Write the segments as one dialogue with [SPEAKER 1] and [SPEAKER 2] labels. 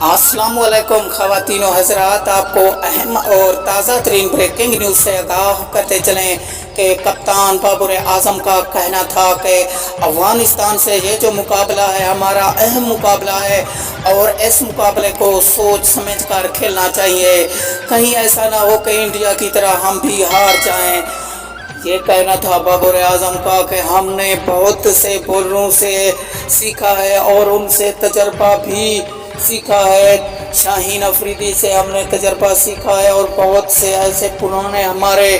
[SPEAKER 1] अस्सलाम वालेकुम ख़वातीन और हज़रात, आपको अहम और ताज़ा तरीन ब्रेकिंग न्यूज़ से आगाह करते चलें कि कप्तान बाबर आज़म का कहना था कि अफ़गानिस्तान से ये जो मुकाबला है हमारा अहम मुकाबला है और इस मुकाबले को सोच समझ कर खेलना चाहिए। कहीं ऐसा ना हो कि इंडिया की तरह हम भी हार जाएं। ये कहना था बाबर आज़म का कि हमने बहुत से बॉलरों से सीखा है और उनसे तजर्बा भी सीखा है। शाहीन अफरीदी से हमने तजर्बा सीखा है और बहुत से ऐसे पुराने हमारे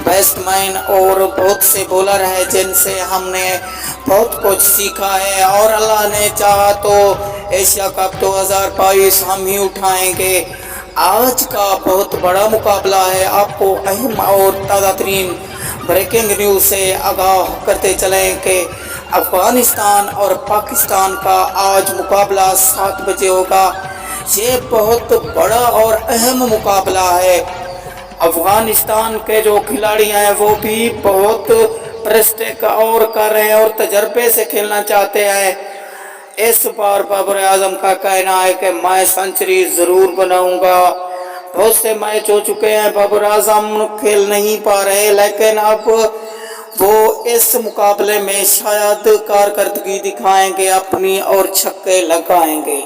[SPEAKER 1] बैट्समैन और बहुत से बॉलर हैं जिनसे हमने बहुत कुछ सीखा है और अल्लाह ने चाहा तो एशिया कप 2022 हम ही उठाएंगे। आज का बहुत बड़ा मुकाबला है। आपको अहम और ताज़ा तरीन ब्रेकिंग न्यूज़ से आगाह करते चलें कि अफ़गानिस्तान और पाकिस्तान का आज मुकाबला 7 बजे होगा। ये बहुत बड़ा और अहम मुकाबला है। अफ़गानिस्तान के जो खिलाड़ी हैं वो भी बहुत प्रैक्टिस और कर रहे हैं और तजर्बे से खेलना चाहते हैं। इस बार बाबर आज़म का कहना है कि मैं सेंचुरी ज़रूर बनाऊंगा। बहुत से मैच हो चुके हैं, बाबर आज़म खेल नहीं पा रहे, लेकिन अब वो इस मुकाबले में शायद कारकर्दगी दिखाएंगे अपनी और छक्के लगाएंगे।